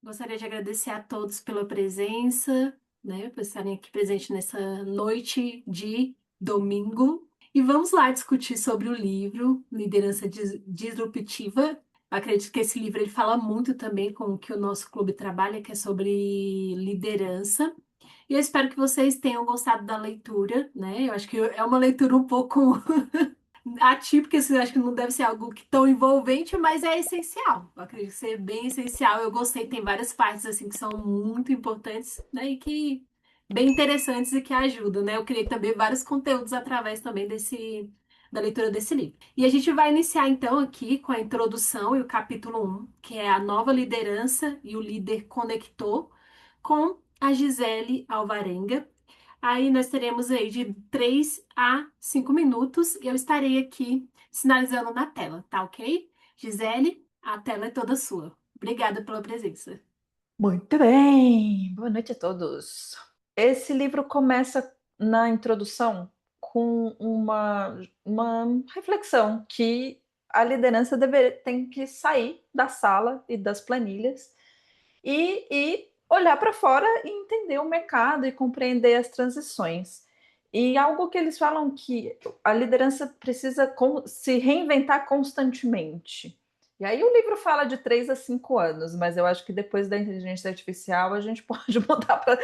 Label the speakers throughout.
Speaker 1: Gostaria de agradecer a todos pela presença, né, por estarem aqui presentes nessa noite de domingo. E vamos lá discutir sobre o livro Liderança Disruptiva. Acredito que esse livro ele fala muito também com o que o nosso clube trabalha, que é sobre liderança. E eu espero que vocês tenham gostado da leitura, né? Eu acho que é uma leitura um pouco atípica, assim, eu acho que não deve ser algo tão envolvente, mas é essencial. Eu acredito ser bem essencial. Eu gostei, tem várias partes assim que são muito importantes, né? E que bem interessantes e que ajudam, né? Eu criei também vários conteúdos através também desse da leitura desse livro. E a gente vai iniciar então aqui com a introdução e o capítulo um, que é a nova liderança e o líder conector, com a Gisele Alvarenga. Aí nós teremos aí de 3 a 5 minutos e eu estarei aqui sinalizando na tela, tá ok? Gisele, a tela é toda sua. Obrigada pela presença.
Speaker 2: Muito bem, boa noite a todos. Esse livro começa na introdução com uma reflexão que a liderança tem que sair da sala e das planilhas e olhar para fora e entender o mercado e compreender as transições. E algo que eles falam que a liderança precisa se reinventar constantemente. E aí o livro fala de 3 a 5 anos, mas eu acho que depois da inteligência artificial a gente pode mudar para,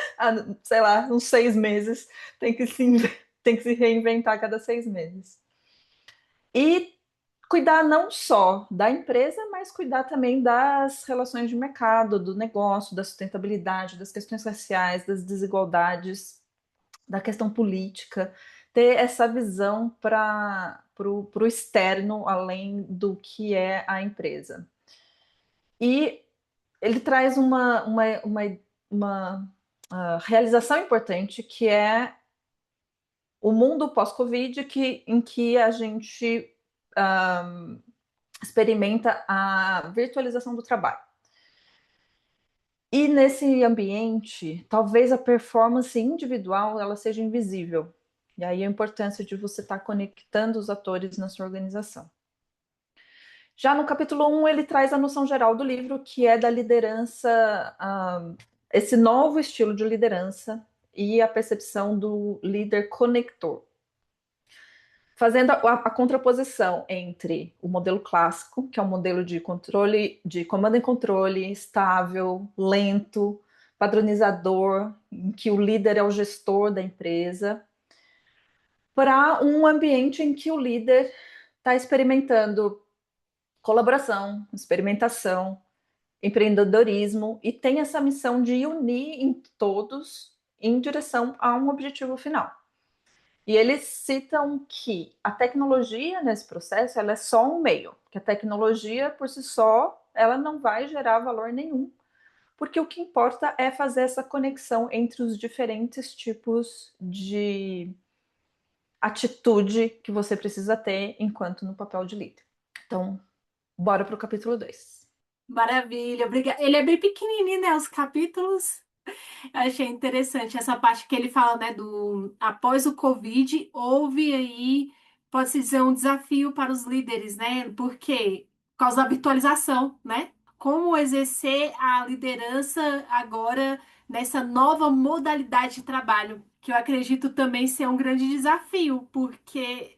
Speaker 2: sei lá, uns 6 meses. Tem que tem que se reinventar a cada 6 meses. E cuidar não só da empresa, mas cuidar também das relações de mercado, do negócio, da sustentabilidade, das questões raciais, das desigualdades, da questão política, ter essa visão para o externo, além do que é a empresa. E ele traz uma realização importante, que é o mundo pós-Covid, em que a gente um, experimenta a virtualização do trabalho. E nesse ambiente, talvez a performance individual ela seja invisível. E aí a importância de você estar conectando os atores na sua organização. Já no capítulo 1, ele traz a noção geral do livro, que é da liderança, esse novo estilo de liderança e a percepção do líder conector, fazendo a contraposição entre o modelo clássico, que é um modelo de controle, de comando e controle, estável, lento, padronizador, em que o líder é o gestor da empresa, para um ambiente em que o líder está experimentando colaboração, experimentação, empreendedorismo e tem essa missão de unir em todos em direção a um objetivo final. E eles citam que a tecnologia nesse processo ela é só um meio, que a tecnologia por si só ela não vai gerar valor nenhum, porque o que importa é fazer essa conexão entre os diferentes tipos de atitude que você precisa ter enquanto no papel de líder. Então, bora para o capítulo 2.
Speaker 1: Maravilha, obrigada. Ele é bem pequenininho, né? Os capítulos. Achei interessante essa parte que ele fala, né, do após o Covid, houve aí, pode-se dizer, um desafio para os líderes, né? Por quê? Por causa da virtualização, né? Como exercer a liderança agora nessa nova modalidade de trabalho, que eu acredito também ser um grande desafio, porque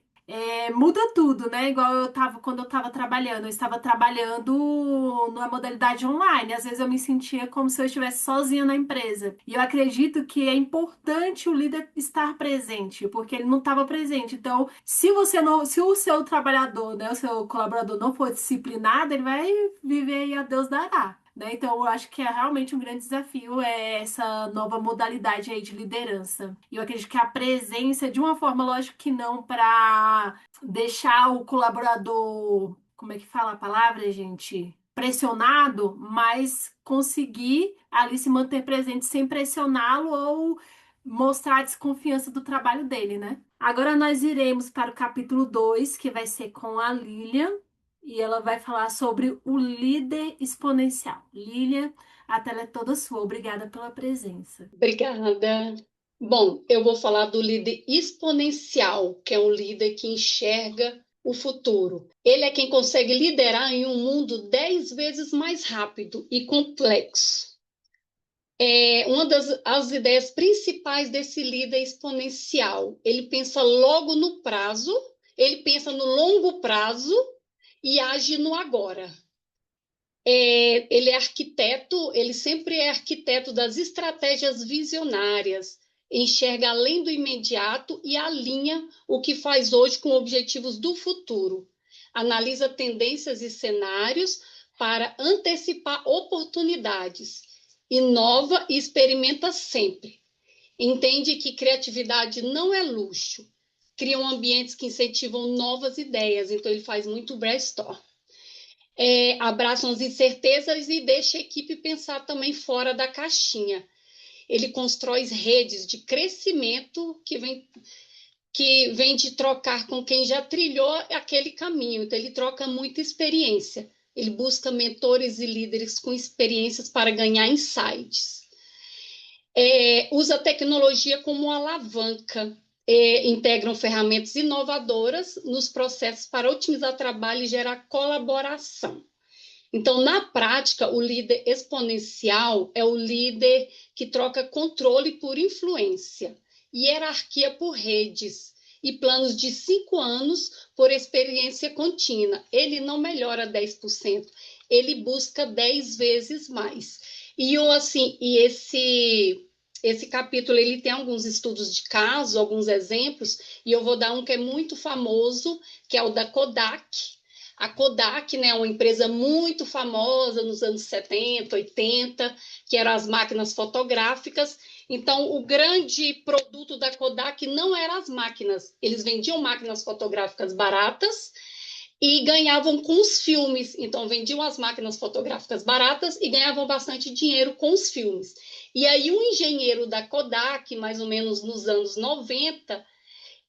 Speaker 1: muda tudo, né? Igual eu tava quando eu estava trabalhando. Eu estava trabalhando numa modalidade online. Às vezes eu me sentia como se eu estivesse sozinha na empresa. E eu acredito que é importante o líder estar presente, porque ele não estava presente. Então, se você não, se o seu trabalhador, né, o seu colaborador não for disciplinado, ele vai viver aí a Deus dará. Né? Então, eu acho que é realmente um grande desafio essa nova modalidade aí de liderança. E eu acredito que a presença, de uma forma, lógico que não para deixar o colaborador, como é que fala a palavra, gente? Pressionado, mas conseguir ali se manter presente sem pressioná-lo ou mostrar a desconfiança do trabalho dele, né? Agora nós iremos para o capítulo 2 que vai ser com a Lilian, e ela vai falar sobre o líder exponencial. Lilian, a tela é toda sua. Obrigada pela presença.
Speaker 3: Obrigada. Bom, eu vou falar do líder exponencial, que é um líder que enxerga o futuro. Ele é quem consegue liderar em um mundo 10 vezes mais rápido e complexo. Uma das ideias principais desse líder exponencial. Ele pensa logo no prazo, ele pensa no longo prazo e age no agora. Ele é arquiteto, ele sempre é arquiteto das estratégias visionárias, enxerga além do imediato e alinha o que faz hoje com objetivos do futuro. Analisa tendências e cenários para antecipar oportunidades. Inova e experimenta sempre. Entende que criatividade não é luxo. Criam ambientes que incentivam novas ideias, então ele faz muito brainstorm. Abraçam as incertezas e deixa a equipe pensar também fora da caixinha. Ele constrói redes de crescimento que vem de trocar com quem já trilhou aquele caminho. Então, ele troca muita experiência. Ele busca mentores e líderes com experiências para ganhar insights. Usa a tecnologia como alavanca. Integram ferramentas inovadoras nos processos para otimizar trabalho e gerar colaboração. Então, na prática, o líder exponencial é o líder que troca controle por influência, hierarquia por redes e planos de 5 anos por experiência contínua. Ele não melhora 10%, ele busca 10 vezes mais. E esse capítulo ele tem alguns estudos de caso, alguns exemplos, e eu vou dar um que é muito famoso, que é o da Kodak. A Kodak, né, é uma empresa muito famosa nos anos 70, 80, que eram as máquinas fotográficas. Então, o grande produto da Kodak não eram as máquinas. Eles vendiam máquinas fotográficas baratas e ganhavam com os filmes. Então, vendiam as máquinas fotográficas baratas e ganhavam bastante dinheiro com os filmes. E aí, um engenheiro da Kodak, mais ou menos nos anos 90,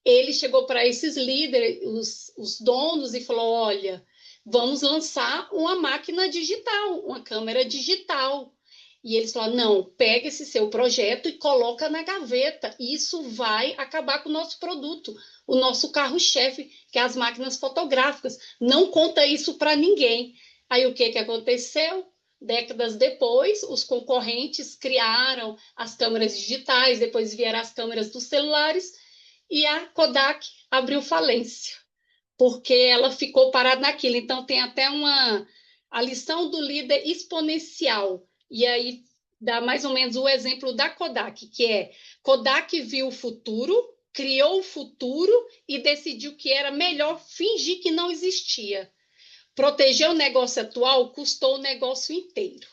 Speaker 3: ele chegou para esses líderes, os donos, e falou: olha, vamos lançar uma máquina digital, uma câmera digital. E eles falaram: não, pega esse seu projeto e coloca na gaveta. Isso vai acabar com o nosso produto, o nosso carro-chefe, que é as máquinas fotográficas. Não conta isso para ninguém. Aí o que aconteceu? Décadas depois, os concorrentes criaram as câmeras digitais, depois vieram as câmeras dos celulares, e a Kodak abriu falência, porque ela ficou parada naquilo. Então, tem até a lição do líder exponencial. E aí, dá mais ou menos o exemplo da Kodak, que é: Kodak viu o futuro, criou o futuro e decidiu que era melhor fingir que não existia. Proteger o negócio atual custou o negócio inteiro.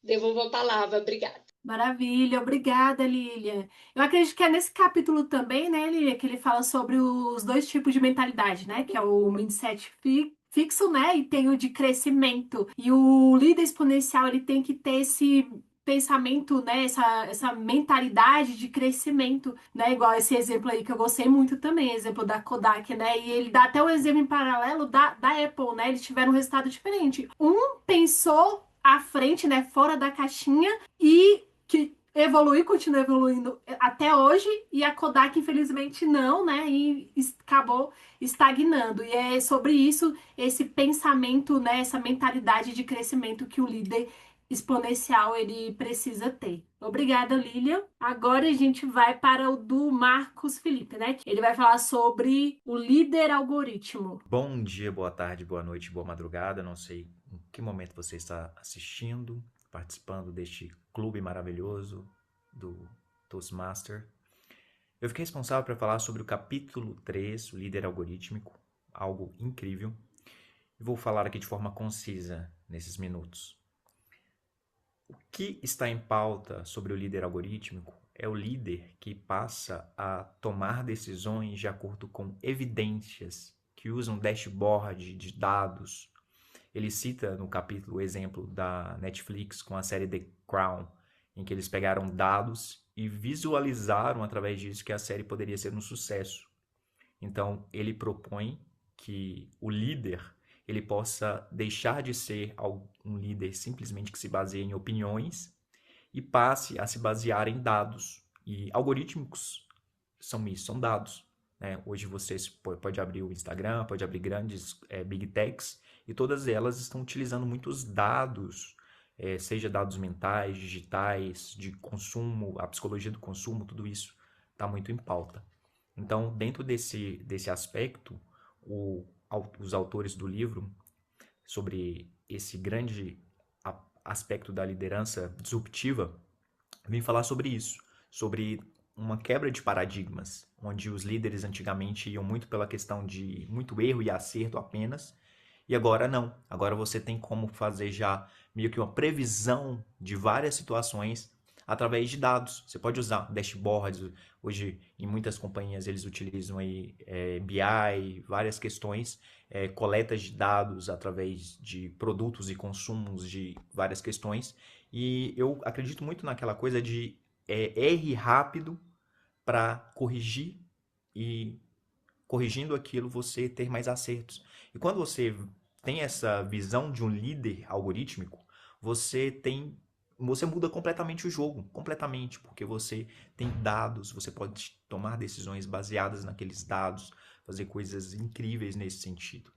Speaker 3: Devolvo a palavra, obrigada.
Speaker 1: Maravilha, obrigada, Lilian. Eu acredito que é nesse capítulo também, né, Lilian, que ele fala sobre os dois tipos de mentalidade, né, que é o mindset fixo, né, e tem o de crescimento. E o líder exponencial, ele tem que ter esse pensamento, né, essa mentalidade de crescimento, né, igual esse exemplo aí que eu gostei muito também, exemplo da Kodak, né, e ele dá até o exemplo em paralelo da Apple, né, eles tiveram um resultado diferente. Um pensou à frente, né, fora da caixinha, e que evoluiu, continua evoluindo até hoje, e a Kodak, infelizmente, não, né? E acabou estagnando. E é sobre isso, esse pensamento, né? Essa mentalidade de crescimento que o líder exponencial ele precisa ter. Obrigada, Lilian. Agora a gente vai para o do Marcos Felipe, né? Ele vai falar sobre o líder algoritmo.
Speaker 4: Bom dia, boa tarde, boa noite, boa madrugada. Não sei em que momento você está assistindo, participando deste clube maravilhoso do Toastmaster. Eu fiquei responsável para falar sobre o capítulo 3, o líder algorítmico, algo incrível. E vou falar aqui de forma concisa nesses minutos. O que está em pauta sobre o líder algorítmico é o líder que passa a tomar decisões de acordo com evidências, que usa um dashboard de dados. Ele cita no capítulo o exemplo da Netflix com a série The Crown, em que eles pegaram dados e visualizaram através disso que a série poderia ser um sucesso. Então, ele propõe que o líder ele possa deixar de ser um líder simplesmente que se baseia em opiniões e passe a se basear em dados. E algorítmicos são isso, são dados. né? Hoje você pode abrir o Instagram, pode abrir grandes Big Techs, e todas elas estão utilizando muitos dados, seja dados mentais, digitais, de consumo, a psicologia do consumo, tudo isso está muito em pauta. Então, dentro desse aspecto, os autores do livro, sobre esse grande aspecto da liderança disruptiva, vêm falar sobre isso, sobre uma quebra de paradigmas, onde os líderes antigamente iam muito pela questão de muito erro e acerto apenas, e agora não. Agora você tem como fazer já meio que uma previsão de várias situações através de dados. Você pode usar dashboards. Hoje, em muitas companhias, eles utilizam aí, BI, várias questões, coletas de dados através de produtos e consumos de várias questões. E eu acredito muito naquela coisa de erre rápido para corrigir, e corrigindo aquilo você ter mais acertos. E quando você tem essa visão de um líder algorítmico, você muda completamente o jogo, completamente, porque você tem dados, você pode tomar decisões baseadas naqueles dados, fazer coisas incríveis nesse sentido.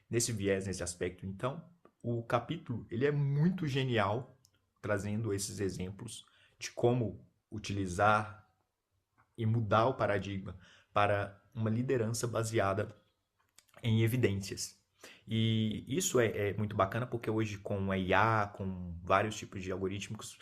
Speaker 4: Nesse viés, nesse aspecto, então, o capítulo ele é muito genial, trazendo esses exemplos de como utilizar e mudar o paradigma para uma liderança baseada em evidências. E isso é muito bacana porque hoje com a IA, com vários tipos de algoritmos,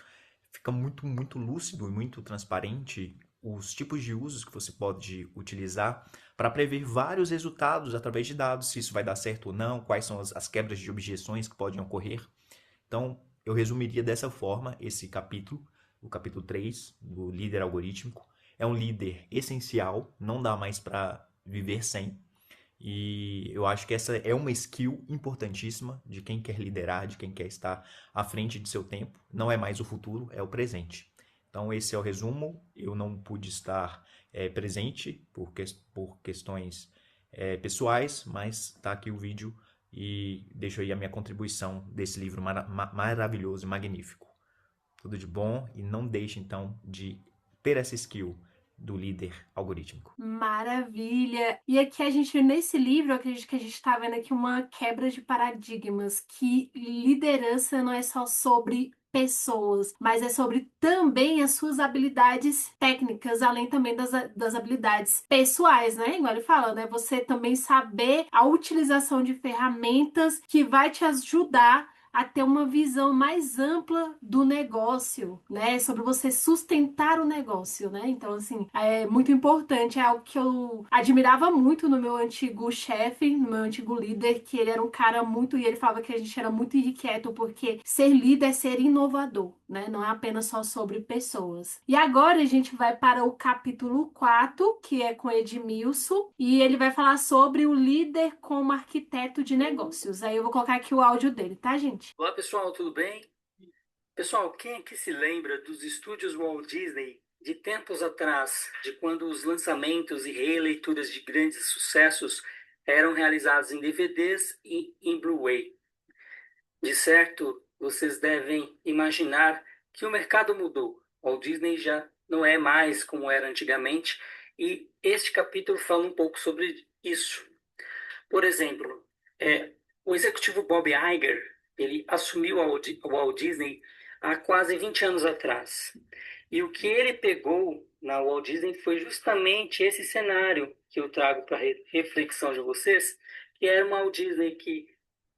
Speaker 4: fica muito, muito lúcido e muito transparente os tipos de usos que você pode utilizar para prever vários resultados através de dados, se isso vai dar certo ou não, quais são as quebras de objeções que podem ocorrer. Então, eu resumiria dessa forma esse capítulo, o capítulo 3 do líder algorítmico. É um líder essencial, não dá mais para viver sem. E eu acho que essa é uma skill importantíssima de quem quer liderar, de quem quer estar à frente de seu tempo. Não é mais o futuro, é o presente. Então, esse é o resumo. Eu não pude estar presente por questões pessoais, mas está aqui o vídeo e deixo aí a minha contribuição desse livro maravilhoso e magnífico. Tudo de bom e não deixe, então, de ter essa skill do líder algorítmico.
Speaker 1: Maravilha! E aqui a gente, nesse livro, eu acredito que a gente está vendo aqui uma quebra de paradigmas, que liderança não é só sobre pessoas, mas é sobre também as suas habilidades técnicas, além também das habilidades pessoais, né? Igual ele fala, né? Você também saber a utilização de ferramentas que vai te ajudar a ter uma visão mais ampla do negócio, né? Sobre você sustentar o negócio, né? Então, assim, é muito importante, é algo que eu admirava muito no meu antigo chefe, no meu antigo líder, que ele era um cara muito, e ele falava que a gente era muito irrequieto, porque ser líder é ser inovador, né? Não é apenas só sobre pessoas. E agora a gente vai para o capítulo 4, que é com Edmilson, e ele vai falar sobre o líder como arquiteto de negócios. Aí eu vou colocar aqui o áudio dele, tá, gente?
Speaker 5: Olá pessoal, tudo bem? Pessoal, quem aqui se lembra dos estúdios Walt Disney de tempos atrás, de quando os lançamentos e releituras de grandes sucessos eram realizados em DVDs e em Blu-ray? De certo, vocês devem imaginar que o mercado mudou. Walt Disney já não é mais como era antigamente e este capítulo fala um pouco sobre isso. Por exemplo, o executivo Bob Iger, ele assumiu o Walt Disney há quase 20 anos atrás. E o que ele pegou na Walt Disney foi justamente esse cenário que eu trago para reflexão de vocês, que era uma Walt Disney que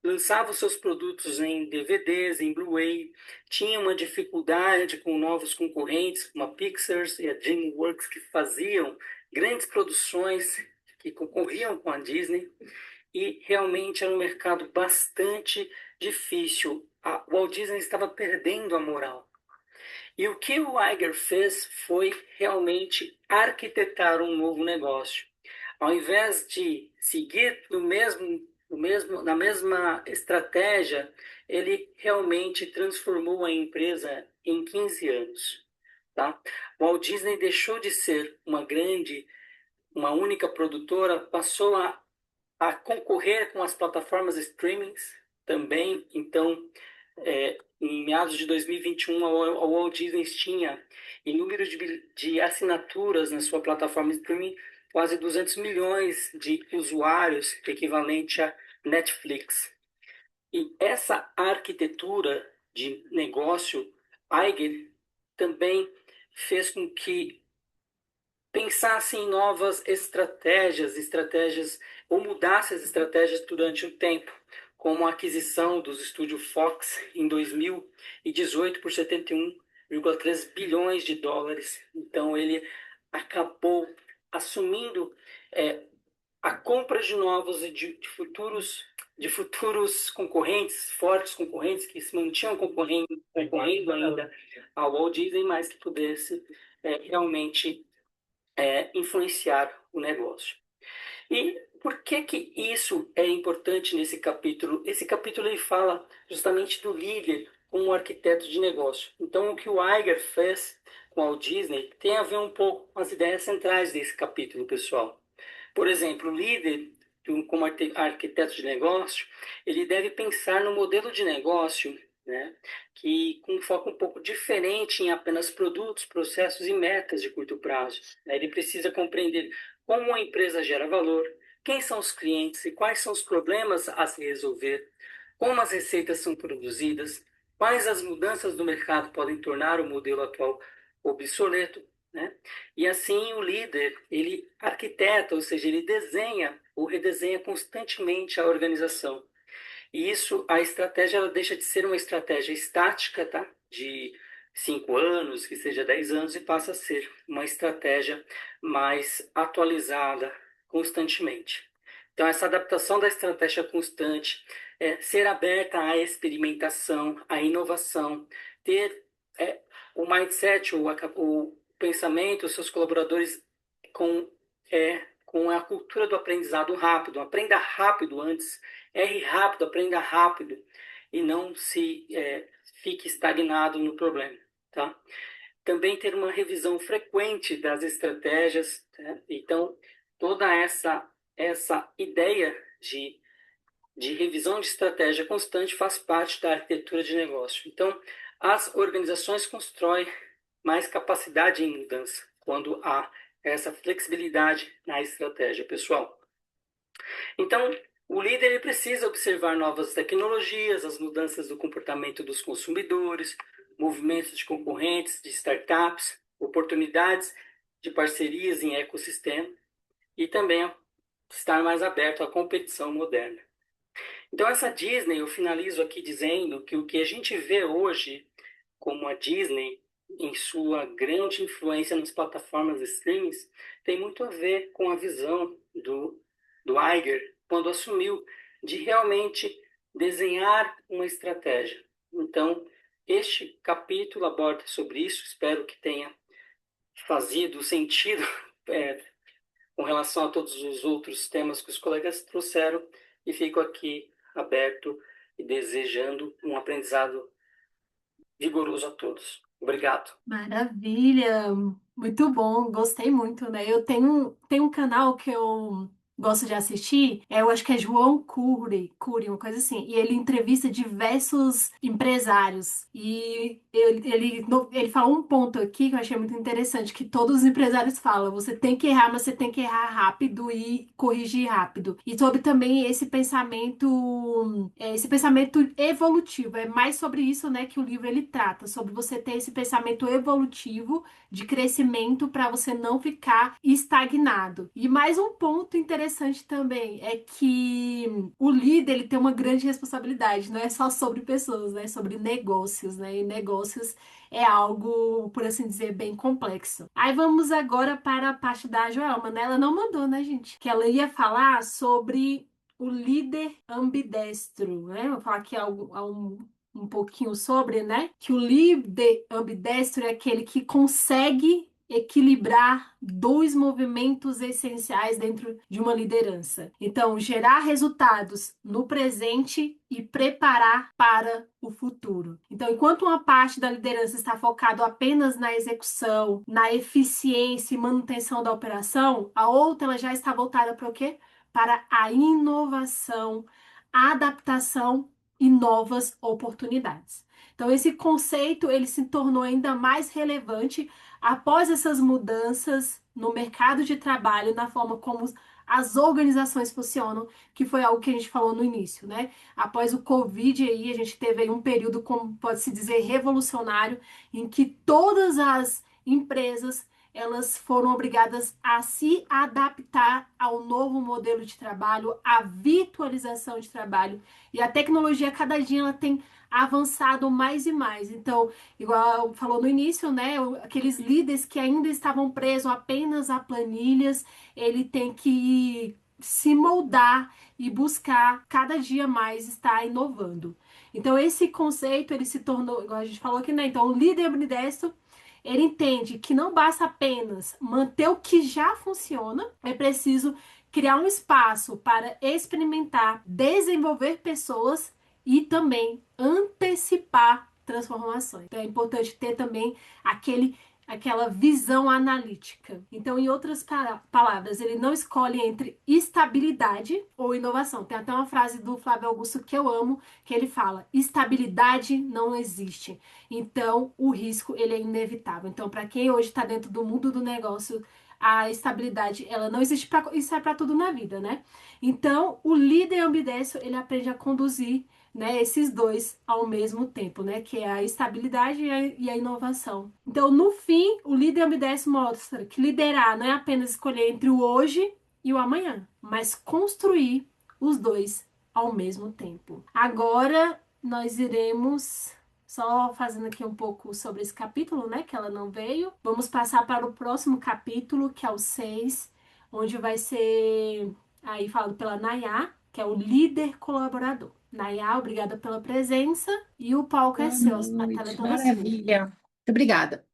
Speaker 5: lançava os seus produtos em DVDs, em Blu-ray, tinha uma dificuldade com novos concorrentes, como a Pixar e a DreamWorks, que faziam grandes produções que concorriam com a Disney. E realmente era um mercado bastante difícil. A Walt Disney estava perdendo a moral. E o que o Iger fez foi realmente arquitetar um novo negócio. Ao invés de seguir na mesma estratégia, ele realmente transformou a empresa em 15 anos. Tá? O Walt Disney deixou de ser uma única produtora, passou a concorrer com as plataformas de streamings também. Então, em meados de 2021, a Walt Disney tinha em número de assinaturas na sua plataforma de streaming quase 200 milhões de usuários, equivalente a Netflix. E essa arquitetura de negócio, Iger também fez com que pensasse em novas estratégias, ou mudasse as estratégias durante o tempo, como a aquisição dos estúdios Fox em 2018 por 71,3 bilhões de dólares. Então ele acabou assumindo a compra de novos e de futuros concorrentes, fortes concorrentes que se mantinham concorrendo ainda ao Walt Disney, mas que pudesse realmente influenciar o negócio. E por que que isso é importante nesse capítulo? Esse capítulo ele fala justamente do líder como arquiteto de negócio. Então, o que o Iger fez com a Walt Disney tem a ver um pouco com as ideias centrais desse capítulo, pessoal. Por exemplo, o líder, como arquiteto de negócio, ele deve pensar no modelo de negócio, né, que com um foco um pouco diferente em apenas produtos, processos e metas de curto prazo. Ele precisa compreender como a empresa gera valor, quem são os clientes e quais são os problemas a se resolver, como as receitas são produzidas, quais as mudanças do mercado podem tornar o modelo atual obsoleto, né? E assim o líder, ele arquiteta, ou seja, ele desenha ou redesenha constantemente a organização. E isso, a estratégia, ela deixa de ser uma estratégia estática, tá? De 5 anos, que seja 10 anos, e passa a ser uma estratégia mais atualizada constantemente. Então, essa adaptação da estratégia constante, ser aberta à experimentação, à inovação, ter o mindset, o pensamento, os seus colaboradores com, com a cultura do aprendizado rápido. Aprenda rápido antes, erre rápido, aprenda rápido e não se fique estagnado no problema, tá? Também ter uma revisão frequente das estratégias, né? Então, toda essa ideia de revisão de estratégia constante faz parte da arquitetura de negócio. Então, as organizações constroem mais capacidade em mudança quando há essa flexibilidade na estratégia, pessoal. Então, o líder ele precisa observar novas tecnologias, as mudanças do comportamento dos consumidores, movimentos de concorrentes, de startups, oportunidades de parcerias em ecossistema e também estar mais aberto à competição moderna. Então, essa Disney, eu finalizo aqui dizendo que o que a gente vê hoje como a Disney, em sua grande influência nas plataformas de streams, tem muito a ver com a visão do Iger, quando assumiu de realmente desenhar uma estratégia. Então, este capítulo aborda sobre isso, espero que tenha fazido sentido com relação a todos os outros temas que os colegas trouxeram, e fico aqui aberto e desejando um aprendizado vigoroso a todos. Obrigado.
Speaker 1: Maravilha, muito bom, gostei muito, né? Eu tenho um canal que eu gosto de assistir, eu acho que é João Cury, uma coisa assim, e ele entrevista diversos empresários, e ele falou um ponto aqui que eu achei muito interessante, que todos os empresários falam, você tem que errar, mas você tem que errar rápido e corrigir rápido. E sobre também esse pensamento evolutivo, é mais sobre isso, né, que o livro ele trata, sobre você ter esse pensamento evolutivo de crescimento para você não ficar estagnado. E mais um ponto interessante também é que o líder ele tem uma grande responsabilidade, não é só sobre pessoas, né, é sobre negócios, né, e negócios é algo, por assim dizer, bem complexo. Aí vamos agora para a parte da Joelma, né? Ela não mandou, né, gente? Que ela ia falar sobre o líder ambidestro, né? Vou falar aqui um pouquinho sobre, né? Que o líder ambidestro é aquele que consegue equilibrar dois movimentos essenciais dentro de uma liderança. Então, gerar resultados no presente e preparar para o futuro. Então, enquanto uma parte da liderança está focada apenas na execução, na eficiência e manutenção da operação, a outra ela já está voltada para o quê? Para a inovação, a adaptação e novas oportunidades. Então, esse conceito ele se tornou ainda mais relevante após essas mudanças no mercado de trabalho, na forma como as organizações funcionam, que foi algo que a gente falou no início, né? Após o Covid aí, a gente teve aí um período, como pode-se dizer, revolucionário, em que todas as empresas elas foram obrigadas a se adaptar ao novo modelo de trabalho, à virtualização de trabalho. E a tecnologia, cada dia, ela tem avançado mais e mais. Então, igual falou no início, né? Aqueles líderes que ainda estavam presos apenas a planilhas, ele tem que se moldar e buscar cada dia mais estar inovando. Então, esse conceito, ele se tornou, igual a gente falou aqui, né? Então, o líder ambidestro, ele entende que não basta apenas manter o que já funciona, é preciso criar um espaço para experimentar, desenvolver pessoas e também antecipar transformações. Então é importante ter também aquela visão analítica. Então, em outras palavras, ele não escolhe entre estabilidade ou inovação. Tem até uma frase do Flávio Augusto que eu amo, que ele fala: estabilidade não existe. Então, o risco ele é inevitável. Então, para quem hoje está dentro do mundo do negócio, a estabilidade ela não existe isso é para tudo na vida, né? Então, o líder ambidestro ele aprende a conduzir, né, esses dois ao mesmo tempo, né, que é a estabilidade e a inovação. Então, no fim, o líder ambidestro mostra que liderar não é apenas escolher entre o hoje e o amanhã, mas construir os dois ao mesmo tempo. Agora, nós iremos só fazendo aqui um pouco sobre esse capítulo, né, que ela não veio. Vamos passar para o próximo capítulo, que é o 6, onde vai ser aí falado pela Nayá, que é o líder colaborador. Nayá, obrigada pela presença e o palco é
Speaker 6: Boa
Speaker 1: seu, a tela é
Speaker 6: noite,
Speaker 1: toda sua.
Speaker 6: maravilha. Muito obrigada.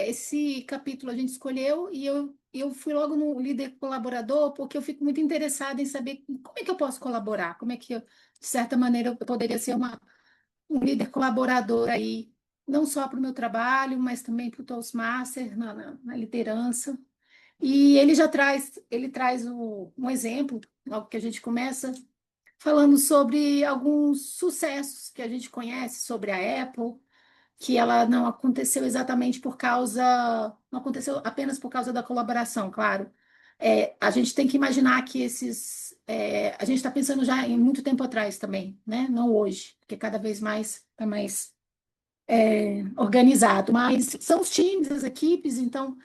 Speaker 6: Esse capítulo a gente escolheu e eu fui logo no líder colaborador, porque eu fico muito interessada em saber como é que eu posso colaborar, como é que, de certa maneira, eu poderia ser um líder colaborador aí, não só para o meu trabalho, mas também para o Toastmaster, na liderança. E ele traz um exemplo, logo que a gente começa, falando sobre alguns sucessos que a gente conhece sobre a Apple, que ela não aconteceu exatamente não aconteceu apenas por causa da colaboração, claro. A gente tem que imaginar que a gente está pensando já em muito tempo atrás também, né? Não hoje, porque cada vez mais está mais organizado, mas são os times, as equipes, então,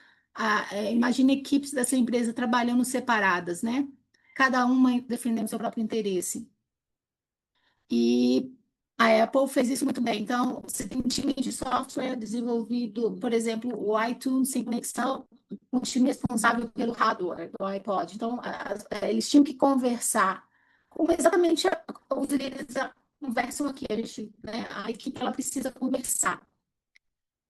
Speaker 6: imagine equipes dessa empresa trabalhando separadas, né? Cada uma defendendo seu próprio interesse. E a Apple fez isso muito bem. Então, você tem um time de software desenvolvido, por exemplo, o iTunes sem conexão, um time responsável pelo hardware do iPod. Então, eles tinham que conversar. Como exatamente os líderes conversam aqui, né, a equipe ela precisa conversar.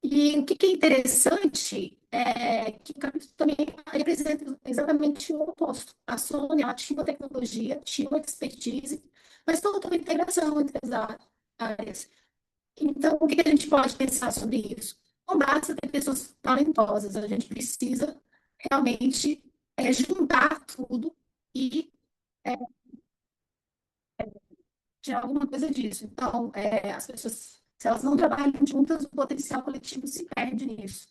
Speaker 6: E o que é interessante é que o capítulo também representa exatamente o oposto. A Sony, ela tinha uma tecnologia, tinha uma expertise, mas faltou integração entre as áreas. Então, o que a gente pode pensar sobre isso? Não basta ter pessoas talentosas, a gente precisa realmente juntar tudo e tirar alguma coisa disso. Então, as pessoas, se elas não trabalham juntas, o potencial coletivo se perde nisso.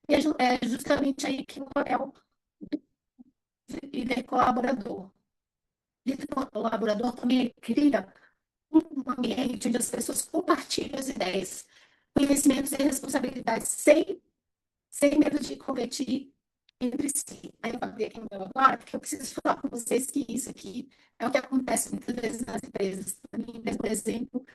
Speaker 6: E é justamente aí que o papel do líder colaborador. O líder colaborador também cria um ambiente onde as pessoas compartilham as ideias, conhecimentos e responsabilidades, sem medo de competir entre si. Aí eu abri aqui o meu agora, porque eu preciso falar com vocês que isso aqui é o que acontece muitas vezes nas empresas. Na minha empresa, por exemplo,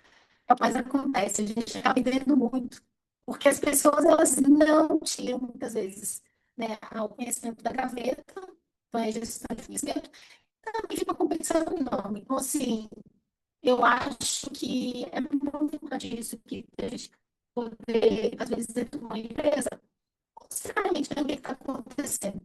Speaker 6: é o que mais acontece, a gente acaba entendendo muito, porque as pessoas elas não tiram muitas vezes, né, o conhecimento da gaveta, então é gestão de conhecimento, também fica uma competição enorme. Então, assim, eu acho que é muito importante isso, que a gente poder, às vezes, dentro de uma empresa, sinceramente, ver o que está acontecendo.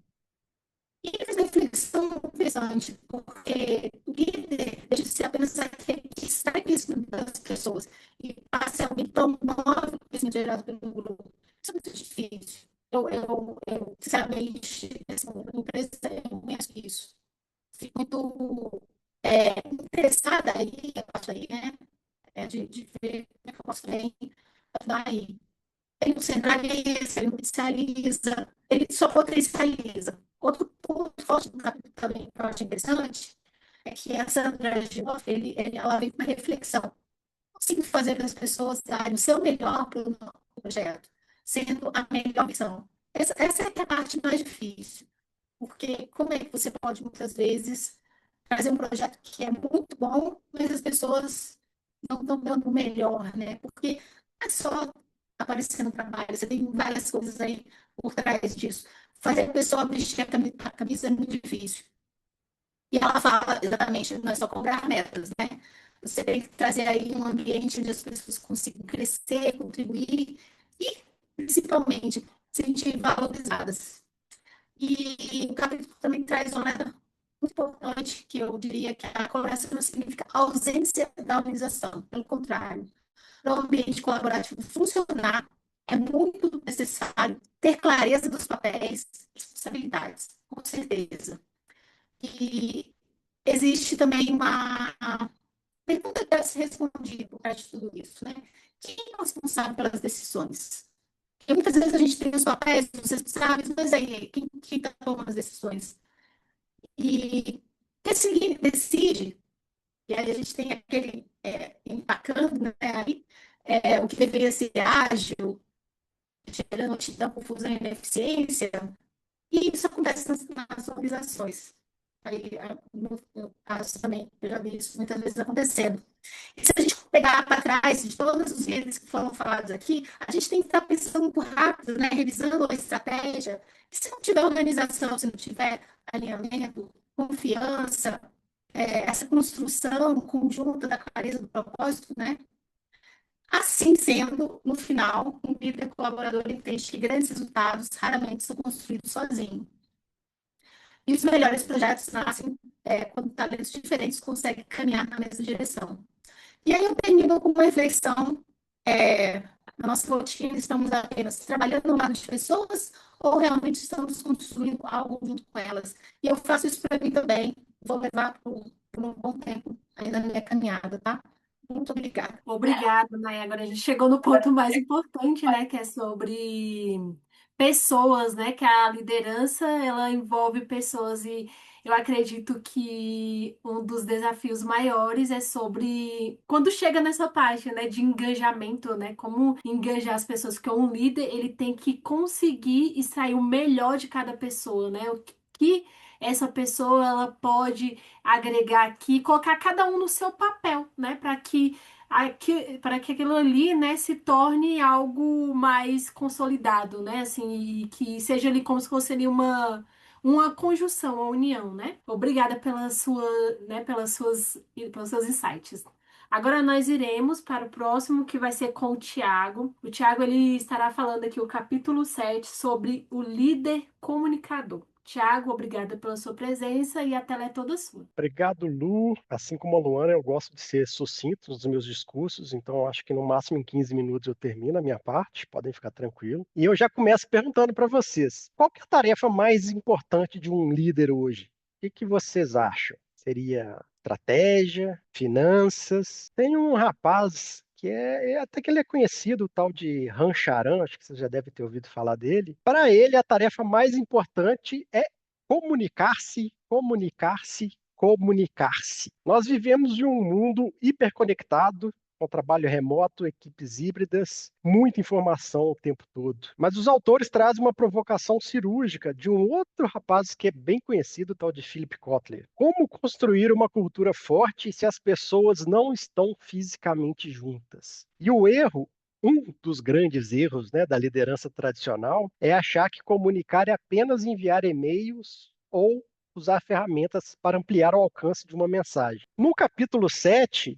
Speaker 6: E essa reflexão interessante, porque o líder deixa de ser apenas aquele que sai conhecimento das pessoas e passa a alguém que promove o conhecimento gerado pelo grupo. Isso é muito difícil. Sinceramente, essa empresa, eu conheço isso. Fico muito interessada aí, a parte aí, né? De ver como é que eu posso também ajudar aí. Ele não centraliza, ele não especializa, ele só potencializa. Outro ponto forte do capítulo também que eu acho interessante é que a Sandra Giroff, ela vem com uma reflexão. Consigo fazer as pessoas darem o seu melhor para o projeto, sendo a melhor versão. Essa é a parte mais difícil, porque como é que você pode, muitas vezes, fazer um projeto que é muito bom, mas as pessoas não estão dando o melhor, né? Porque não é só aparecer no trabalho, você tem várias coisas aí por trás disso. Fazer a pessoa vestir a camisa é muito difícil. E ela fala exatamente, não é só cobrar metas, né? Você tem que trazer aí um ambiente onde as pessoas consigam crescer, contribuir e, principalmente, se sentir valorizadas. E o capítulo também traz uma meta muito importante, que eu diria que a colaboração não significa ausência da organização, pelo contrário. Para o ambiente colaborativo funcionar, é muito necessário ter clareza dos papéis e responsabilidades, com certeza. E existe também uma pergunta que deve ser respondida por trás de tudo isso, né? Quem é o responsável pelas decisões? Porque muitas vezes a gente tem os papéis, os responsáveis, mas aí, quem está tomando as decisões? E quem decide, e aí a gente tem aquele empacando, né, aí, o que deveria ser ágil, gerando lentidão, confusão e ineficiência, e isso acontece nas organizações. Aí, no caso também, eu já vi isso muitas vezes acontecendo. E se a gente pegar para trás de todos os líderes que foram falados aqui, a gente tem que estar pensando muito rápido, né? Revisando a estratégia. E se não tiver organização, se não tiver alinhamento, confiança, essa construção conjunta da clareza do propósito, né? Assim sendo, no final, um líder colaborador entende que grandes resultados raramente são construídos sozinho. E os melhores projetos nascem quando talentos diferentes conseguem caminhar na mesma direção. E aí eu termino com uma reflexão. Na nossa rotina, estamos apenas trabalhando ao lado de pessoas ou realmente estamos construindo algo junto com elas? E eu faço isso para mim também. Vou levar por um bom tempo ainda na minha caminhada, tá? Muito obrigada.
Speaker 1: Obrigada, Nay. Agora a gente chegou no ponto mais importante, né, que é sobre pessoas, né, que a liderança, ela envolve pessoas e eu acredito que um dos desafios maiores é sobre quando chega nessa parte, né, de engajamento, né, como engajar as pessoas, porque um líder, ele tem que conseguir extrair o melhor de cada pessoa, né, o que essa pessoa, ela pode agregar aqui, colocar cada um no seu papel, né, para que aquilo ali, né, se torne algo mais consolidado, né, assim, e que seja ali como se fosse ali uma conjunção, uma união, né? Obrigada né, pelos seus insights. Agora nós iremos para o próximo, que vai ser com o Tiago. O Tiago, ele estará falando aqui o capítulo 7 sobre o líder comunicador. Tiago, obrigada pela sua presença e a tela é toda sua.
Speaker 7: Obrigado, Lu. Assim como a Luana, eu gosto de ser sucinto nos meus discursos, então acho que no máximo em 15 minutos eu termino a minha parte, podem ficar tranquilos. E eu já começo perguntando para vocês, qual que é a tarefa mais importante de um líder hoje? O que vocês acham? Seria estratégia, finanças? Tem um rapaz que até que ele é conhecido, o tal de Ram Charan, acho que você já deve ter ouvido falar dele. Para ele, a tarefa mais importante é comunicar-se, comunicar-se, comunicar-se. Nós vivemos em um mundo hiperconectado, com trabalho remoto, equipes híbridas, muita informação o tempo todo. Mas os autores trazem uma provocação cirúrgica de um outro rapaz que é bem conhecido, o tal de Philip Kotler. Como construir uma cultura forte se as pessoas não estão fisicamente juntas? E o erro, um dos grandes erros, né, da liderança tradicional é achar que comunicar é apenas enviar e-mails ou usar ferramentas para ampliar o alcance de uma mensagem. No capítulo 7,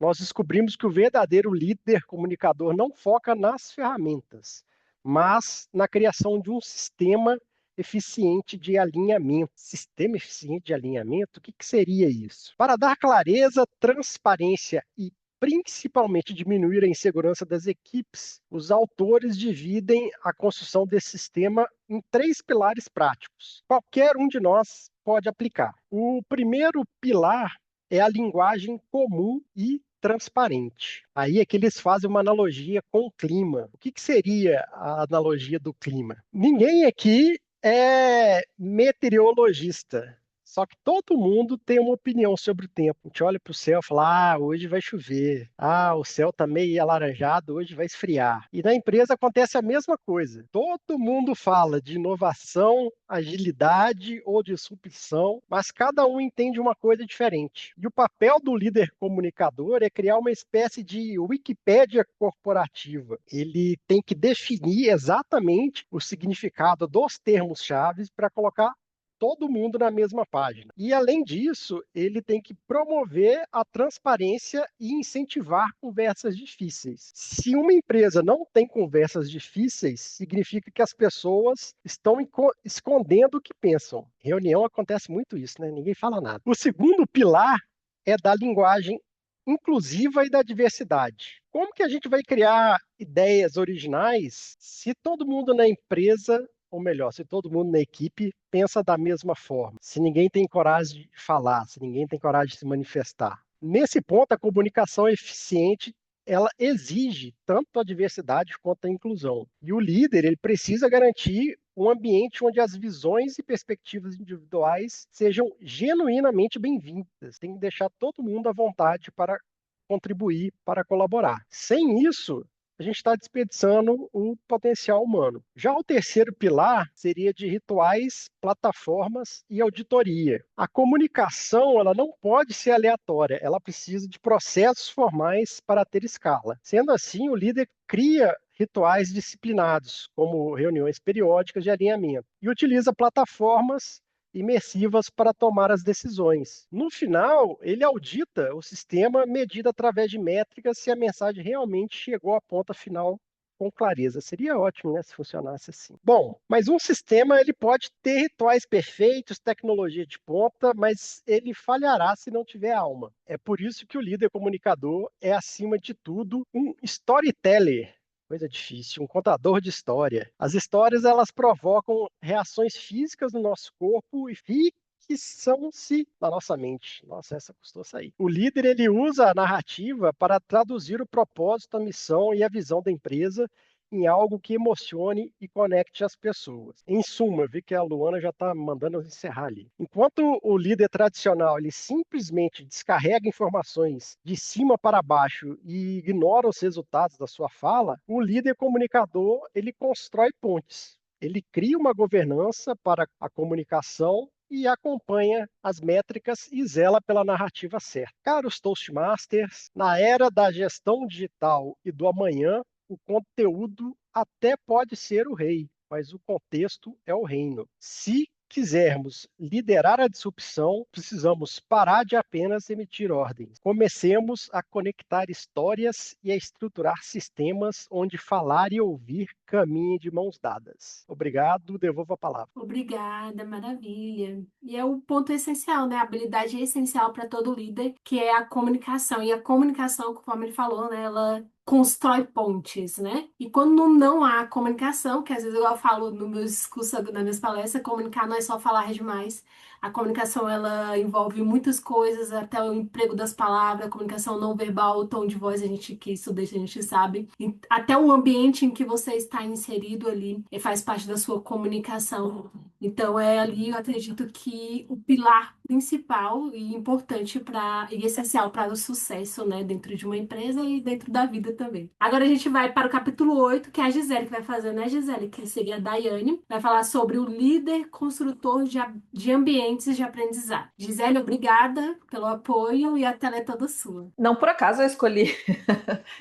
Speaker 7: nós descobrimos que o verdadeiro líder comunicador não foca nas ferramentas, mas na criação de um sistema eficiente de alinhamento. Sistema eficiente de alinhamento? O que seria isso? Para dar clareza, transparência e principalmente diminuir a insegurança das equipes, os autores dividem a construção desse sistema em 3 pilares práticos. Qualquer um de nós pode aplicar. O primeiro pilar é a linguagem comum e transparente. Aí é que eles fazem uma analogia com o clima. O que seria a analogia do clima? Ninguém aqui é meteorologista. Só que todo mundo tem uma opinião sobre o tempo. A gente olha para o céu e fala: hoje vai chover. O céu está meio alaranjado, hoje vai esfriar. E na empresa acontece a mesma coisa. Todo mundo fala de inovação, agilidade ou disrupção, mas cada um entende uma coisa diferente. E o papel do líder comunicador é criar uma espécie de Wikipédia corporativa. Ele tem que definir exatamente o significado dos termos-chave para colocar todo mundo na mesma página. E, além disso, ele tem que promover a transparência e incentivar conversas difíceis. Se uma empresa não tem conversas difíceis, significa que as pessoas estão escondendo o que pensam. Reunião acontece muito isso, né? Ninguém fala nada. O segundo pilar é da linguagem inclusiva e da diversidade. Como que a gente vai criar ideias originais se todo mundo na empresa, ou melhor, se todo mundo na equipe pensa da mesma forma, se ninguém tem coragem de falar, se ninguém tem coragem de se manifestar? Nesse ponto, a comunicação eficiente, ela exige tanto a diversidade quanto a inclusão. E o líder, ele precisa garantir um ambiente onde as visões e perspectivas individuais sejam genuinamente bem-vindas. Tem que deixar todo mundo à vontade para contribuir, para colaborar. Sem isso, a gente está desperdiçando o potencial humano. Já o terceiro pilar seria de rituais, plataformas e auditoria. A comunicação, ela não pode ser aleatória, ela precisa de processos formais para ter escala. Sendo assim, o líder cria rituais disciplinados, como reuniões periódicas de alinhamento, e utiliza plataformas imersivas para tomar as decisões. No final, ele audita o sistema medido através de métricas se a mensagem realmente chegou à ponta final com clareza. Seria ótimo, né, se funcionasse assim. Bom, mas um sistema ele pode ter rituais perfeitos, tecnologia de ponta, mas ele falhará se não tiver alma. É por isso que o líder comunicador é, acima de tudo, um storyteller. Coisa difícil, um contador de história. As histórias, elas provocam reações físicas no nosso corpo e fixam-se na nossa mente. Nossa, essa custou sair. O líder, ele usa a narrativa para traduzir o propósito, a missão e a visão da empresa em algo que emocione e conecte as pessoas. Em suma, eu vi que a Luana já está mandando eu encerrar ali. Enquanto o líder tradicional ele simplesmente descarrega informações de cima para baixo e ignora os resultados da sua fala, o líder comunicador ele constrói pontes. Ele cria uma governança para a comunicação e acompanha as métricas e zela pela narrativa certa. Caros Toastmasters, na era da gestão digital e do amanhã, o conteúdo até pode ser o rei, mas o contexto é o reino. Se quisermos liderar a disrupção, precisamos parar de apenas emitir ordens. Comecemos a conectar histórias e a estruturar sistemas onde falar e ouvir caminhem de mãos dadas. Obrigado, devolvo a palavra.
Speaker 1: Obrigada, maravilha. E é o ponto essencial, né? A habilidade essencial para todo líder, que é a comunicação. E a comunicação, conforme ele falou, né? Ela constrói pontes, né? E quando não há comunicação, que às vezes eu falo no meu discurso, nas minhas palestras, comunicar não é só falar demais. A comunicação, ela envolve muitas coisas, até o emprego das palavras, a comunicação não verbal, o tom de voz, a gente que estuda, a gente sabe. E até o ambiente em que você está inserido ali, faz parte da sua comunicação. Então, é ali, eu acredito que o pilar principal e importante e essencial para o sucesso, né, dentro de uma empresa e dentro da vida também. Agora a gente vai para o capítulo 8, que é a Gisele que vai fazer, né, Gisele? Que seria a Daiane. Vai falar sobre o líder construtor de ambientes de aprendizado. Gisele, obrigada pelo apoio e a tela é toda sua.
Speaker 2: Não por acaso eu escolhi,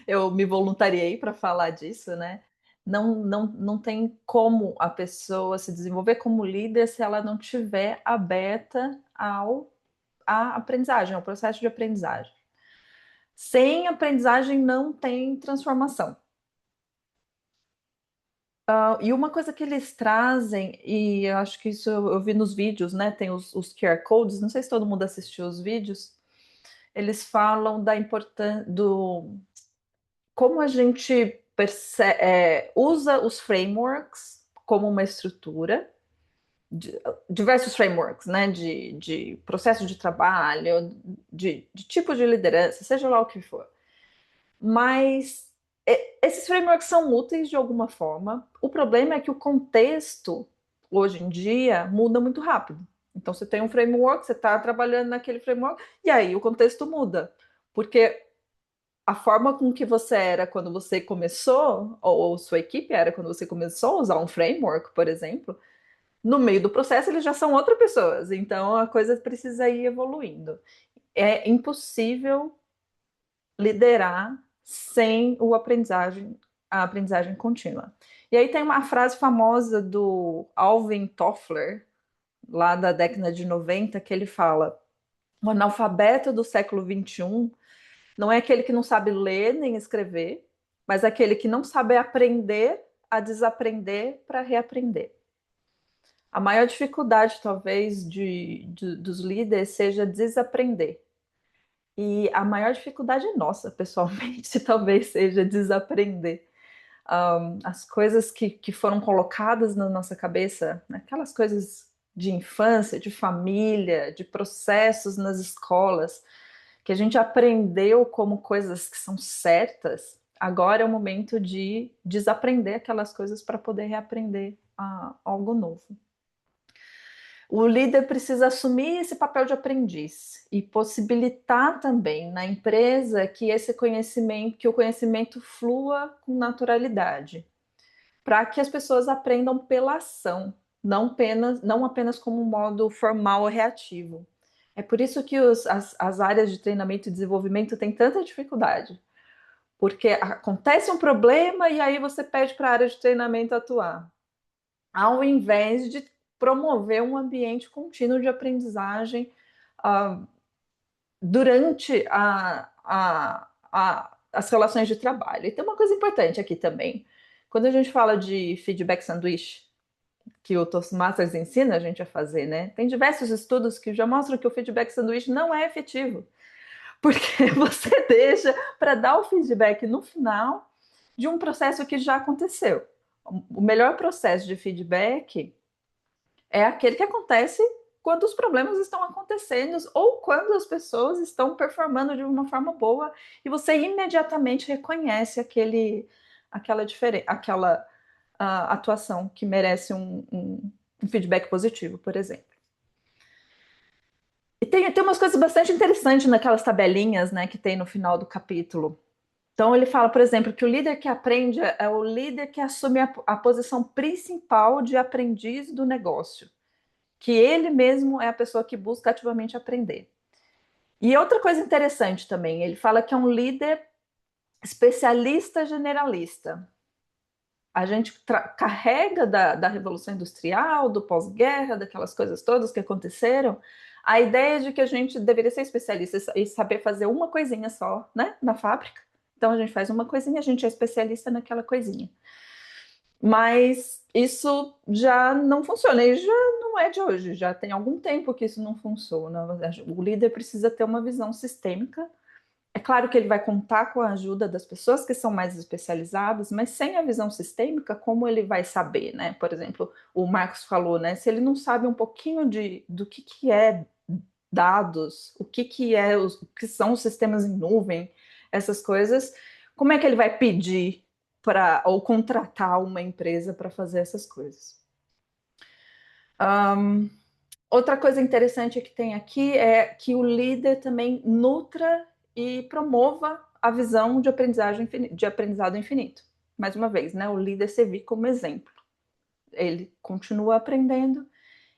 Speaker 2: eu me voluntariei para falar disso, né? Não tem como a pessoa se desenvolver como líder se ela não tiver aberta à aprendizagem, ao processo de aprendizagem. Sem aprendizagem não tem transformação. E uma coisa que eles trazem, e eu acho que isso eu vi nos vídeos, né? Tem os QR Codes, não sei se todo mundo assistiu os vídeos, eles falam da importância do como a gente usa os frameworks como uma estrutura diversos frameworks, né, de processo de trabalho, de tipo de liderança, seja lá o que for. Mas esses frameworks são úteis de alguma forma. O problema é que o contexto, hoje em dia, muda muito rápido. Então, você tem um framework, você está trabalhando naquele framework, e aí o contexto muda. Porque a forma com que você era quando você começou, ou sua equipe era quando você começou a usar um framework, por exemplo, no meio do processo eles já são outras pessoas. Então, a coisa precisa ir evoluindo. É impossível liderar sem a aprendizagem contínua. E aí tem uma frase famosa do Alvin Toffler, lá da década de 90, que ele fala: o analfabeto do século XXI não é aquele que não sabe ler nem escrever, mas aquele que não sabe aprender a desaprender para reaprender. A maior dificuldade, talvez, dos líderes seja desaprender. E a maior dificuldade nossa, pessoalmente, talvez seja desaprender. As coisas que foram colocadas na nossa cabeça, né? Aquelas coisas de infância, de família, de processos nas escolas, que a gente aprendeu como coisas que são certas, agora é o momento de desaprender aquelas coisas para poder reaprender algo novo. O líder precisa assumir esse papel de aprendiz e possibilitar também na empresa que o conhecimento flua com naturalidade, para que as pessoas aprendam pela ação, não apenas como um modo formal ou reativo. É por isso que as áreas de treinamento e desenvolvimento têm tanta dificuldade, porque acontece um problema e aí você pede para a área de treinamento atuar, ao invés de promover um ambiente contínuo de aprendizagem durante as relações de trabalho. E tem uma coisa importante aqui também. Quando a gente fala de feedback sanduíche, que o Toastmasters ensina a gente a fazer, né? Tem diversos estudos que já mostram que o feedback sanduíche não é efetivo, porque você deixa para dar o feedback no final de um processo que já aconteceu. O melhor processo de feedback é aquele que acontece quando os problemas estão acontecendo ou quando as pessoas estão performando de uma forma boa e você imediatamente reconhece aquela atuação que merece um feedback positivo, por exemplo. E tem umas coisas bastante interessantes naquelas tabelinhas, né, que tem no final do capítulo. Então ele fala, por exemplo, que o líder que aprende é o líder que assume a posição principal de aprendiz do negócio, que ele mesmo é a pessoa que busca ativamente aprender. E outra coisa interessante também, ele fala que é um líder especialista generalista. A gente carrega da Revolução Industrial, do pós-guerra, daquelas coisas todas que aconteceram, a ideia de que a gente deveria ser especialista e saber fazer uma coisinha só, né, na fábrica. Então a gente faz uma coisinha, a gente é especialista naquela coisinha. Mas isso já não funciona, e já não é de hoje, já tem algum tempo que isso não funciona. O líder precisa ter uma visão sistêmica. É claro que ele vai contar com a ajuda das pessoas que são mais especializadas, mas sem a visão sistêmica, como ele vai saber, né? Por exemplo, o Marcos falou, né? Se ele não sabe um pouquinho do que é dados, o que são os sistemas em nuvem, essas coisas, como é que ele vai pedir ou contratar uma empresa para fazer essas coisas? Outra coisa interessante que tem aqui é que o líder também nutra e promova a visão de aprendizado infinito. Mais uma vez, né, o líder servir como exemplo. Ele continua aprendendo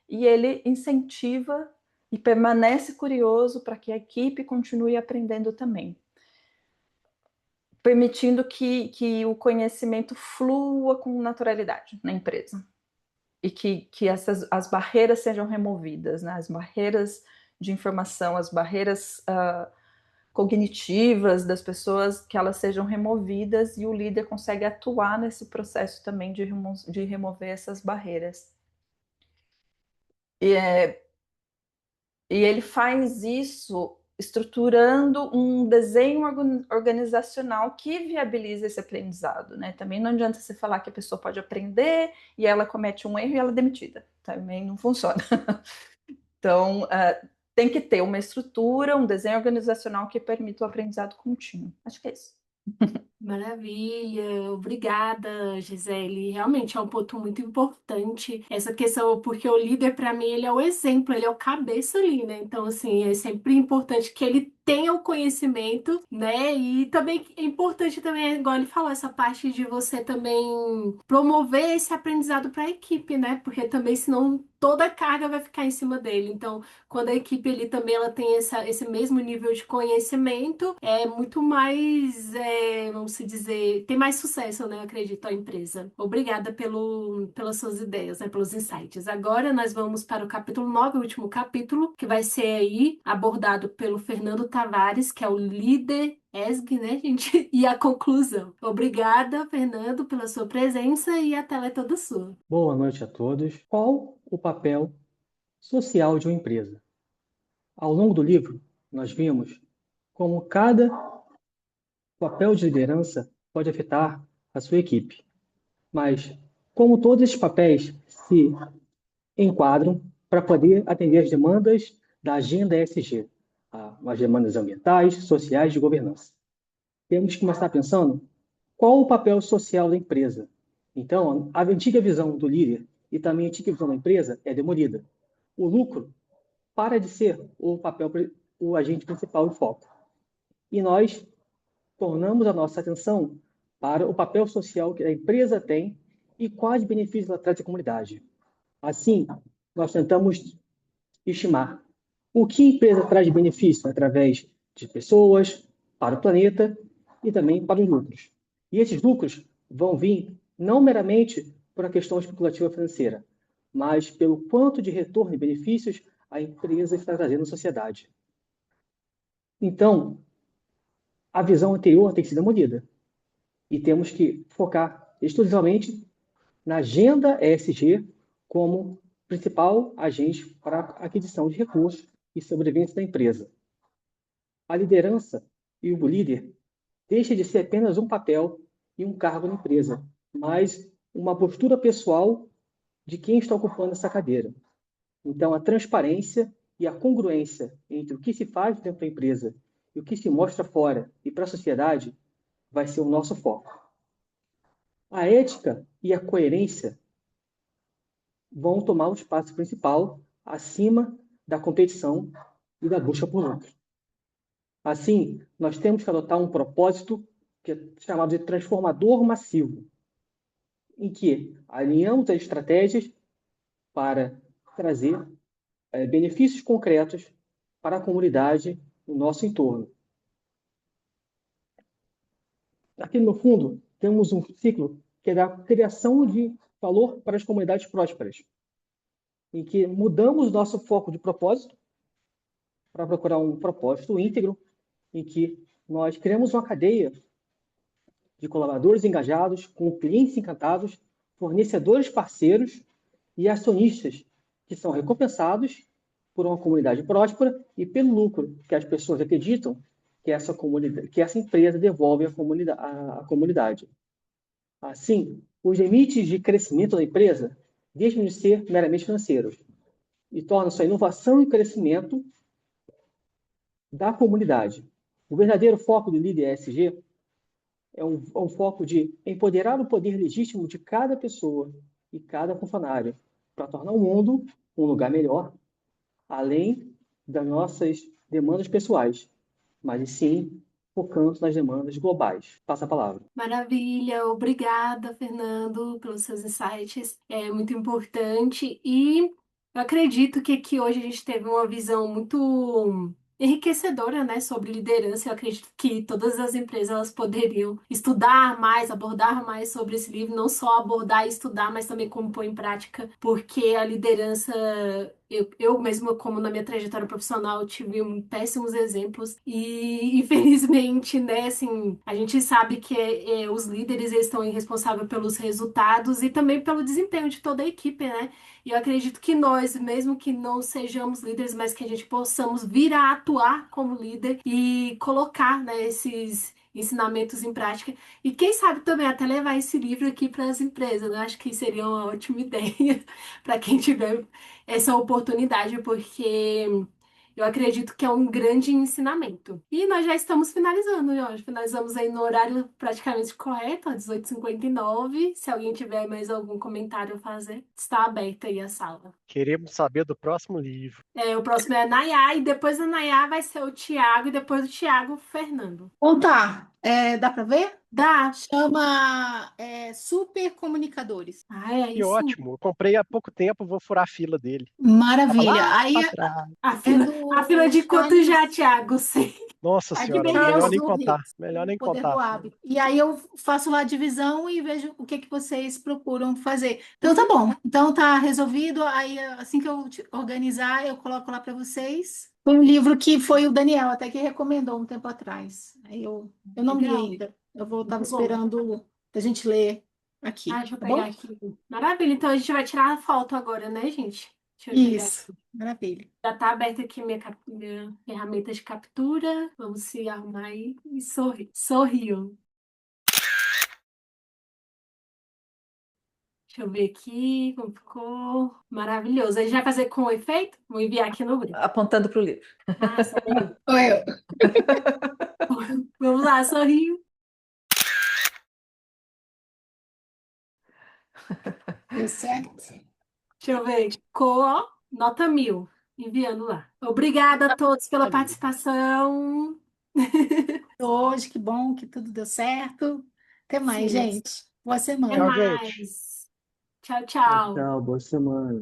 Speaker 2: e ele incentiva e permanece curioso para que a equipe continue aprendendo também, permitindo que o conhecimento flua com naturalidade na empresa e que as barreiras sejam removidas, né? As barreiras de informação, as barreiras cognitivas das pessoas, que elas sejam removidas e o líder consegue atuar nesse processo também de remover essas barreiras. E ele faz isso estruturando um desenho organizacional que viabiliza esse aprendizado, né? Também não adianta você falar que a pessoa pode aprender e ela comete um erro e ela é demitida. Também não funciona. Então, tem que ter uma estrutura, um desenho organizacional que permita o aprendizado contínuo. Acho que é isso.
Speaker 1: Maravilha, obrigada, Gisele. Realmente é um ponto muito importante essa questão, porque o líder, para mim, ele é o exemplo, ele é o cabeça ali, né? Então, assim, é sempre importante que ele tenha o conhecimento, né? E também é importante também, igual ele falou, essa parte de você também promover esse aprendizado para a equipe, né? Porque também, senão, toda a carga vai ficar em cima dele. Então, quando a equipe ali também ela tem esse mesmo nível de conhecimento, é muito mais, vamos se dizer, tem mais sucesso, né? Eu acredito, a empresa. Obrigada pelas suas ideias, né? Pelos insights. Agora nós vamos para o capítulo 9, o último capítulo, que vai ser aí abordado pelo Fernando Tavares, que é o líder ESG, né, gente? E a conclusão. Obrigada, Fernando, pela sua presença e a tela é toda sua.
Speaker 8: Boa noite a todos. Qual o papel social de uma empresa? Ao longo do livro, nós vimos como cada papel de liderança pode afetar a sua equipe, mas como todos esses papéis se enquadram para poder atender as demandas da agenda ESG, as demandas ambientais, sociais e de governança. Temos que começar pensando qual o papel social da empresa. Então, a antiga visão do líder e também a antiga visão da empresa é demolida. O lucro para de ser o agente principal e foco. E nós tornamos a nossa atenção para o papel social que a empresa tem e quais benefícios ela traz à comunidade. Assim, nós tentamos estimar o que a empresa traz de benefício através de pessoas, para o planeta e também para os lucros. E esses lucros vão vir não meramente por uma questão especulativa financeira, mas pelo quanto de retorno e benefícios a empresa está trazendo à sociedade. Então, a visão anterior tem que ser demolida. E temos que focar exclusivamente na agenda ESG como principal agente para a aquisição de recursos e sobrevivência da empresa. A liderança e o líder deixa de ser apenas um papel e um cargo na empresa, mas uma postura pessoal de quem está ocupando essa cadeira. Então, a transparência e a congruência entre o que se faz dentro da empresa e o que se mostra fora e para a sociedade vai ser o nosso foco. A ética e a coerência vão tomar o espaço principal acima da competição e da busca por lucro. Assim, nós temos que adotar um propósito que é chamado de transformador massivo, em que alinhamos as estratégias para trazer benefícios concretos para a comunidade no nosso entorno. Aqui no fundo, temos um ciclo que é da criação de valor para as comunidades prósperas, em que mudamos nosso foco de propósito para procurar um propósito íntegro, em que nós criamos uma cadeia de colaboradores engajados, com clientes encantados, fornecedores parceiros e acionistas que são recompensados por uma comunidade próspera e pelo lucro que as pessoas acreditam que essa empresa devolve à comunidade. Assim, os limites de crescimento da empresa deixam de ser meramente financeiros e tornam-se a inovação e crescimento da comunidade. O verdadeiro foco do líder ESG é um foco de empoderar o poder legítimo de cada pessoa e cada funcionário para tornar o mundo um lugar melhor, além das nossas demandas pessoais, mas sim focando nas demandas globais. Passa a palavra.
Speaker 1: Maravilha, obrigada, Fernando, pelos seus insights. É muito importante e eu acredito que aqui hoje a gente teve uma visão muito enriquecedora, né, sobre liderança. Eu acredito que todas as empresas elas poderiam estudar mais, abordar mais sobre esse livro, não só abordar e estudar, mas também como pôr em prática, porque a liderança Eu mesma, como na minha trajetória profissional, tive péssimos exemplos e, infelizmente, né, assim, a gente sabe que os líderes eles estão responsáveis pelos resultados e também pelo desempenho de toda a equipe, né? E eu acredito que nós, mesmo que não sejamos líderes, mas que a gente possamos vir a atuar como líder e colocar, né, esses ensinamentos em prática. E quem sabe também até levar esse livro aqui para as empresas, né? Acho que seria uma ótima ideia para quem tiver essa oportunidade, porque eu acredito que é um grande ensinamento. E nós já estamos finalizando, Jorge. Finalizamos aí no horário praticamente correto, às 18h59. Se alguém tiver mais algum comentário a fazer, está aberta aí a sala.
Speaker 7: Queremos saber do próximo livro.
Speaker 1: O próximo é a Nayá, e depois da Nayá vai ser o Tiago, e depois do Tiago, o Fernando.
Speaker 6: Então tá, dá para ver?
Speaker 1: Dá.
Speaker 6: Chama Super Comunicadores.
Speaker 1: É
Speaker 7: Que
Speaker 1: isso.
Speaker 7: ótimo. Eu comprei há pouco tempo, vou furar a fila dele.
Speaker 6: Maravilha.
Speaker 7: Tava lá
Speaker 6: Aí
Speaker 7: atrás.
Speaker 1: A fila de quanto
Speaker 6: Charles
Speaker 1: já, Tiago? Sim.
Speaker 7: Nossa senhora, melhor
Speaker 6: Charles
Speaker 7: nem
Speaker 6: Duhigg,
Speaker 7: contar. Melhor nem
Speaker 6: O Poder
Speaker 7: contar.
Speaker 6: do Hábito. E aí eu faço lá a divisão e vejo o que que vocês procuram fazer. Então tá bom. Então tá resolvido. Aí assim que eu organizar, eu coloco lá para vocês. Foi um livro que foi o Daniel até que recomendou um tempo atrás. Aí eu não li
Speaker 1: Legal.
Speaker 6: ainda. Eu estava
Speaker 1: Muito bom.
Speaker 6: esperando a gente ler aqui.
Speaker 1: Deixa eu
Speaker 6: Tá
Speaker 1: pegar
Speaker 6: bom?
Speaker 1: aqui. Maravilha. Então a gente vai tirar a foto agora, né, gente? Deixa eu pegar
Speaker 6: Isso.
Speaker 1: aqui.
Speaker 6: Maravilha.
Speaker 1: Já tá aberta aqui minha ferramenta de captura. Vamos se arrumar aí e sorrir. Sorriu. Deixa eu ver aqui como ficou. Maravilhoso. A gente vai fazer com efeito? Vou enviar aqui no grupo.
Speaker 2: Apontando para o livro.
Speaker 1: Sério?
Speaker 6: Ou eu.
Speaker 1: Vamos lá, sorriu.
Speaker 6: Deu certo?
Speaker 1: Deixa eu ver. Ficou, ó, nota 1000. Enviando lá. Obrigada a todos pela
Speaker 7: Ali.
Speaker 1: participação.
Speaker 6: Hoje, que bom que tudo deu certo. Até mais,
Speaker 1: Sim.
Speaker 6: gente. Boa
Speaker 1: Até
Speaker 6: semana.
Speaker 7: Tchau, gente.
Speaker 1: mais. Tchau,
Speaker 8: Tchau,
Speaker 1: tchau.
Speaker 8: tchau, boa semana.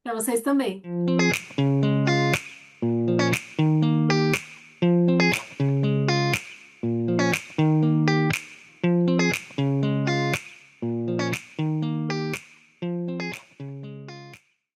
Speaker 1: Para vocês também.